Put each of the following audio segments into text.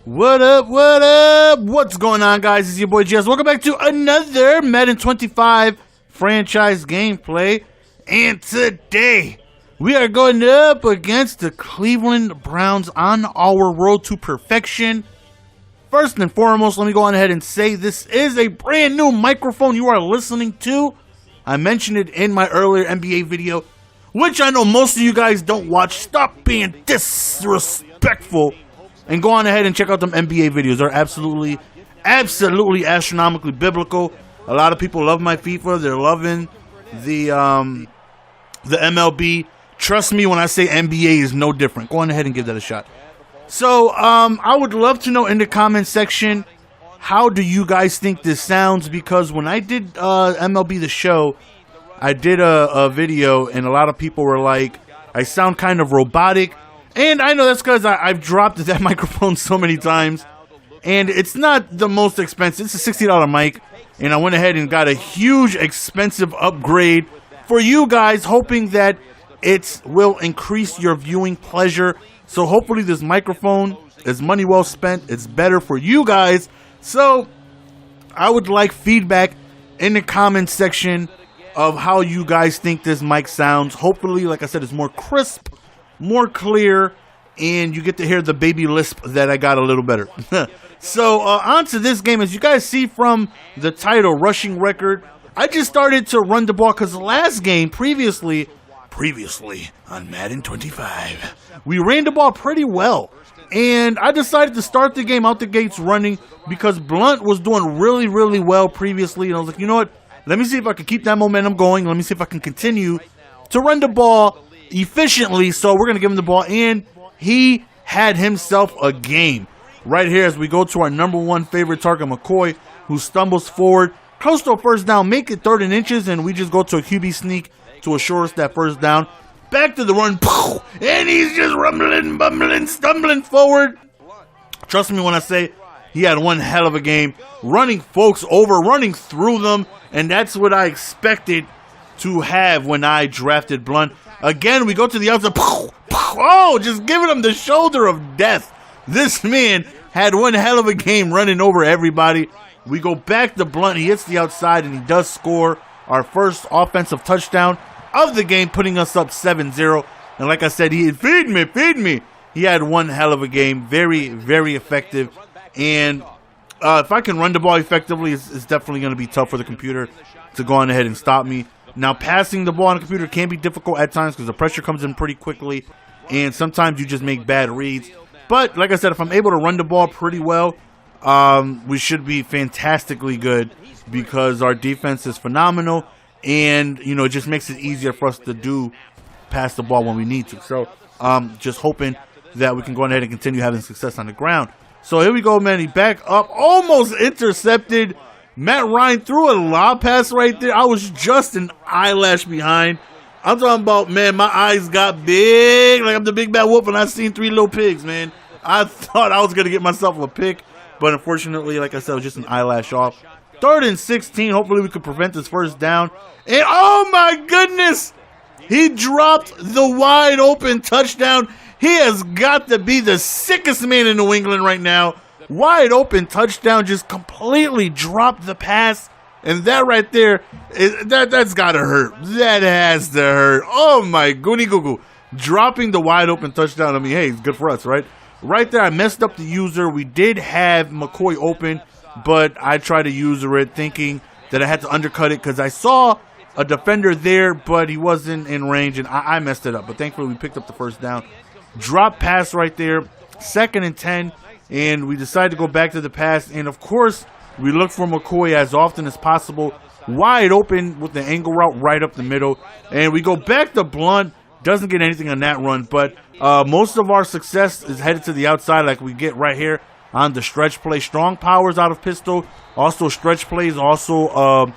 What up, what up? What's going on, guys? It's your boy Jess. Welcome back to another Madden 25 franchise gameplay. And today, we are going up against the Cleveland Browns on our road to perfection. First and foremost, let me go on ahead and say this is a brand new microphone you are listening to. I mentioned it in my earlier NBA video, which I know most of you guys don't watch. Stop being disrespectful and go on ahead and check out them NBA videos. They're absolutely astronomically biblical. A lot of people love my FIFA. They're loving the MLB. Trust me when I say NBA is no different. Go on ahead and give that a shot. So, I would love to know in the comment section, how do you guys think this sounds? Because when I did MLB The Show, I did a video, and a lot of people were like, I sound kind of robotic. And I know that's because I've dropped that microphone so many times. And it's not the most expensive. It's a $60 mic. And I went ahead and got a huge, expensive upgrade for you guys, hoping that it will increase your viewing pleasure. So hopefully this microphone is money well spent. It's better for you guys. So I would like feedback in the comment section of how you guys think this mic sounds. Hopefully, like I said, it's more crisp, more clear, and you get to hear the baby lisp that I got a little better. So on to this game. As you guys see from the title, rushing record, I just started to run the ball because last game, previously on Madden 25, we ran the ball pretty well. And I decided to start the game out the gates running because Blunt was doing really, really well previously. And I was like, you know what? Let me see if I can keep that momentum going. Let me see if I can continue to run the ball efficiently. So we're going to give him the ball. And he had himself a game. Right here as we go to our number one favorite target, McCoy, who stumbles forward. Close to a first down. Make it 3rd and inches. And we just go to a QB sneak to assure us that first down. Back to the run. And he's just rumbling, bumbling, stumbling forward. Trust me when I say he had one hell of a game. Running folks over, running through them. And that's what I expected to have when I drafted Blunt. Again, we go to the outside. Oh, just giving him the shoulder of death. This man had one hell of a game running over everybody. We go back to Blunt. He hits the outside, and he does score our first offensive touchdown of the game, putting us up 7-0. And like I said, feed me. He had one hell of a game. Very, very effective. And if I can run the ball effectively, it's definitely going to be tough for the computer to go on ahead and stop me. Now, passing the ball on the computer can be difficult at times because the pressure comes in pretty quickly, and sometimes you just make bad reads. But, like I said, if I'm able to run the ball pretty well, we should be fantastically good because our defense is phenomenal, and, you know, it just makes it easier for us to pass the ball when we need to. So, just hoping that we can go ahead and continue having success on the ground. So, here we go, man. He back up, almost intercepted. Matt Ryan threw a lob pass right there. I was just an eyelash behind. I'm talking about, man, my eyes got big. Like I'm the big bad wolf and I seen 3 little pigs, man. I thought I was going to get myself a pick. But unfortunately, like I said, it was just an eyelash off. 3rd and 16. Hopefully we could prevent this first down. And oh my goodness. He dropped the wide open touchdown. He has got to be the sickest man in New England right now. Wide open touchdown, just completely dropped the pass. And that right there, that's got to hurt. That has to hurt. Oh, my goody goo-goo. Dropping the wide open touchdown. I mean, hey, it's good for us, right? Right there, I messed up the user. We did have McCoy open, but I tried to user it thinking that I had to undercut it because I saw a defender there, but he wasn't in range, and I messed it up. But thankfully, we picked up the first down. Drop pass right there. 2nd and 10. And we decided to go back to the pass. And, of course, we look for McCoy as often as possible. Wide open with the angle route right up the middle. And we go back to Blunt. Doesn't get anything on that run. But most of our success is headed to the outside like we get right here on the stretch play. Strong powers out of pistol. Also stretch plays. Also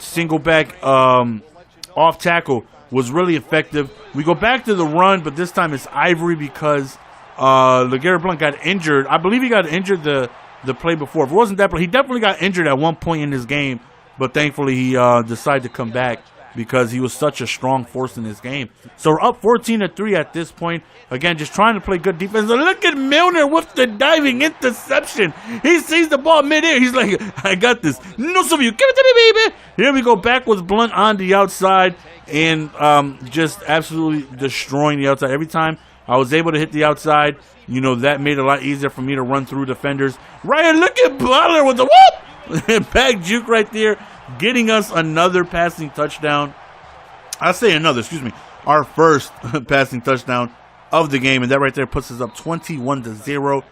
single back off tackle was really effective. We go back to the run. But this time it's Ivory because LeGarrette Blount got injured. I believe he got injured the play before. If it wasn't that play, he definitely got injured at one point in this game, but thankfully he decided to come back because he was such a strong force in this game. So we're up 14-3 at this point. Again, just trying to play good defense. And look at Milner with the diving interception. He sees the ball midair. He's like, I got this. No, some of you, give it to me, baby. Here we go, back with Blunt on the outside, and just absolutely destroying the outside. Every time I was able to hit the outside, you know, that made it a lot easier for me to run through defenders. Right here, look at Butler with the whoop! Back juke right there, getting us another passing touchdown. I say another, excuse me, our first passing touchdown of the game, and that right there puts us up 21-0.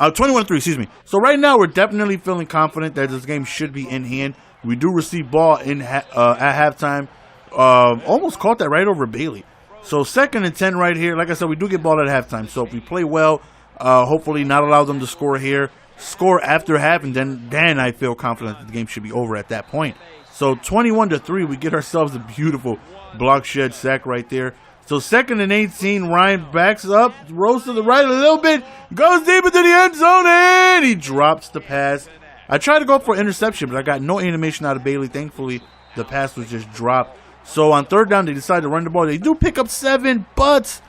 21-3, excuse me. So right now we're definitely feeling confident that this game should be in hand. We do receive ball in at halftime. Almost caught that right over Bailey. So 2nd and 10 right here. Like I said, we do get ball at halftime. So if we play well, hopefully not allow them to score here. Score after half, and then I feel confident that the game should be over at that point. So 21-3, we get ourselves a beautiful block shed sack right there. So 2nd and 18, Ryan backs up, rolls to the right a little bit, goes deep into the end zone, and he drops the pass. I tried to go for interception, but I got no animation out of Bailey. Thankfully, the pass was just dropped. So on 3rd down, they decide to run the ball. They do pick up 7, but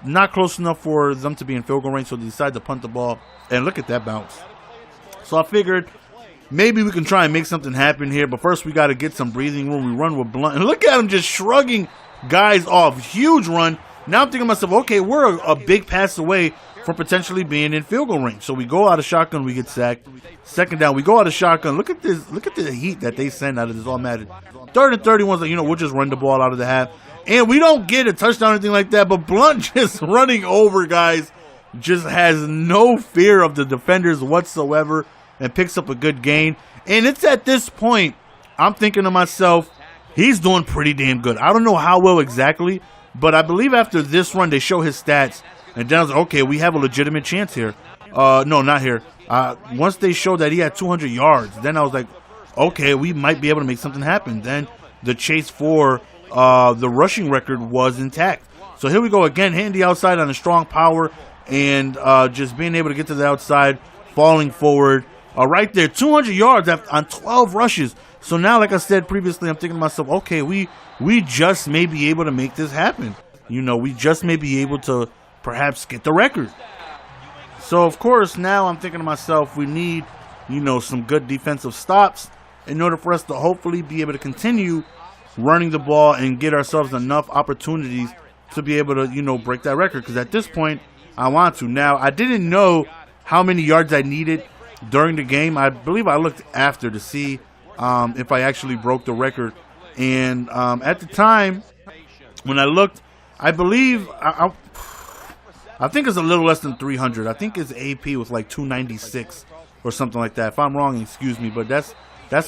not close enough for them to be in field goal range, so they decide to punt the ball. And look at that bounce. So I figured maybe we can try and make something happen here, but first we got to get some breathing room. We run with Blunt, and look at him just shrugging guys off. Huge run. Now I'm thinking to myself, okay, we're a big pass away from potentially being in field goal range. So we go out of shotgun, we get sacked. 2nd down, we go out of shotgun. Look at this. Look at the heat that they send out of this all Madden. 3rd and 31's like, you know, we'll just run the ball out of the half. And we don't get a touchdown or anything like that, but Blunt just running over guys, just has no fear of the defenders whatsoever and picks up a good gain. And it's at this point, I'm thinking to myself, he's doing pretty damn good. I don't know how well exactly, but I believe after this run, they show his stats. And then I was like, okay, we have a legitimate chance here. No, not here. Once they showed that he had 200 yards, then I was like, okay, we might be able to make something happen. Then the chase for the rushing record was intact. So here we go again, hitting the outside on a strong power and just being able to get to the outside, falling forward. Right there, 200 yards on 12 rushes. So now, like I said previously, I'm thinking to myself, okay, we just may be able to make this happen. You know, we just may be able to perhaps get the record. So, of course, now I'm thinking to myself, we need, you know, some good defensive stops in order for us to hopefully be able to continue running the ball and get ourselves enough opportunities to be able to, you know, break that record. Because at this point, I want to. Now, I didn't know how many yards I needed during the game. I believe I looked after to see if I actually broke the record. And at the time, when I looked, I believe, I think it's a little less than 300. I think his AP was like 296 or something like that. If I'm wrong, excuse me, but that's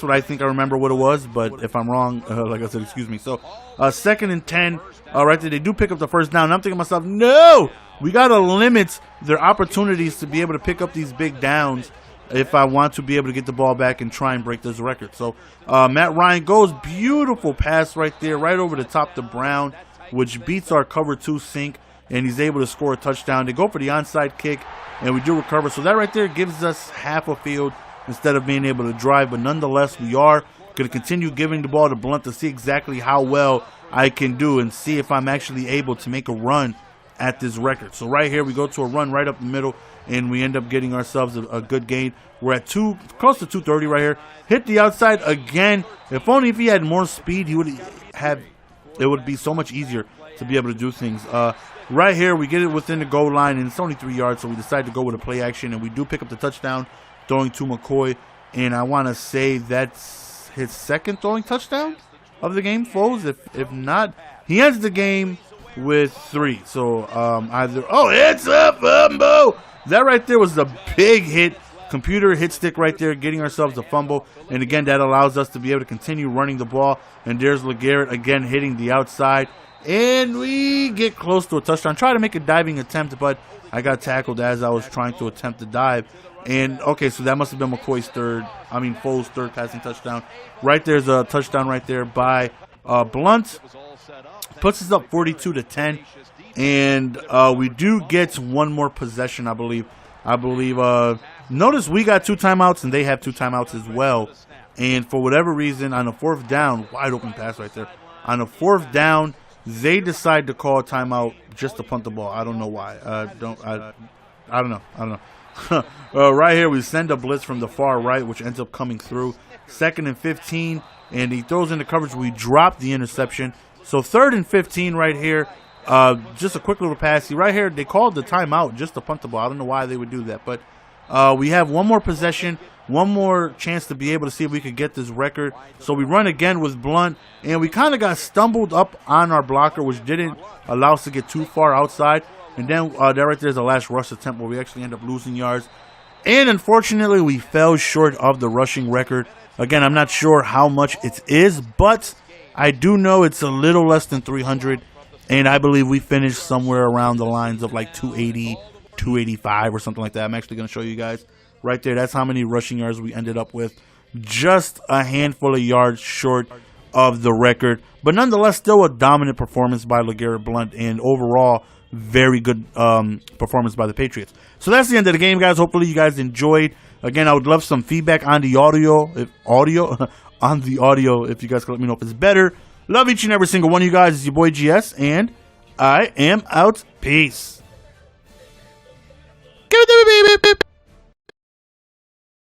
what I think I remember what it was. But if I'm wrong, like I said, excuse me. So 2nd and 10, right there, they do pick up the 1st down. And I'm thinking to myself, no, we got to limit their opportunities to be able to pick up these big downs if I want to be able to get the ball back and try and break this record. So Matt Ryan goes, beautiful pass right there, right over the top to Brown, which beats our cover 2 sink, and he's able to score a touchdown. They go for the onside kick, and we do recover. So that right there gives us half a field instead of being able to drive. But nonetheless, we are going to continue giving the ball to Blunt to see exactly how well I can do and see if I'm actually able to make a run at this record. So right here, we go to a run right up the middle, and we end up getting ourselves a good gain. We're at close to 230 right here. Hit the outside again. If only if he had more speed, he would have. It would be so much easier to be able to do things. Right here, we get it within the goal line, and it's only 3 yards, so we decide to go with a play action, and we do pick up the touchdown, throwing to McCoy, and I want to say that's his 2nd throwing touchdown of the game, Foles. If not, he ends the game with 3. So either, oh, it's a fumble. That right there was a big hit. Computer hit stick right there, getting ourselves a fumble. And again, that allows us to be able to continue running the ball. And there's LeGarrette again hitting the outside. And we get close to a touchdown. Try to make a diving attempt, but I got tackled as I was trying to attempt to dive. And, okay, so that must have been McCoy's Foles' 3rd passing touchdown. Right there's a touchdown right there by Blunt. Puts us up 42-10. And we do get one more possession, I believe. Notice we got 2 timeouts, and they have 2 timeouts as well. And for whatever reason, on the 4th down, wide open pass right there. On a 4th down, they decide to call a timeout just to punt the ball. I don't know why. I don't know. Right here, we send a blitz from the far right, which ends up coming through. 2nd and 15, and he throws in the coverage. We drop the interception. So 3rd and 15 right here. Just a quick little pass. Right here, they called the timeout just to punt the ball. I don't know why they would do that, but we have one more possession, one more chance to be able to see if we could get this record. So we run again with Blunt, and we kind of got stumbled up on our blocker, which didn't allow us to get too far outside. And then there right there's the last rush attempt where we actually end up losing yards. And unfortunately, we fell short of the rushing record. Again, I'm not sure how much it is, but I do know it's a little less than 300. And I believe we finished somewhere around the lines of like 280, 285 or something like that. I'm actually going to show you guys right there. That's how many rushing yards we ended up with. Just a handful of yards short of the record. But nonetheless, still a dominant performance by LeGarrette Blount. And overall, very good performance by the Patriots. So that's the end of the game, guys. Hopefully you guys enjoyed. Again, I would love some feedback on the audio. If you guys could let me know if it's better. Love each and every single one of you guys. It's your boy GS, and I am out. Peace. Give it to me, baby.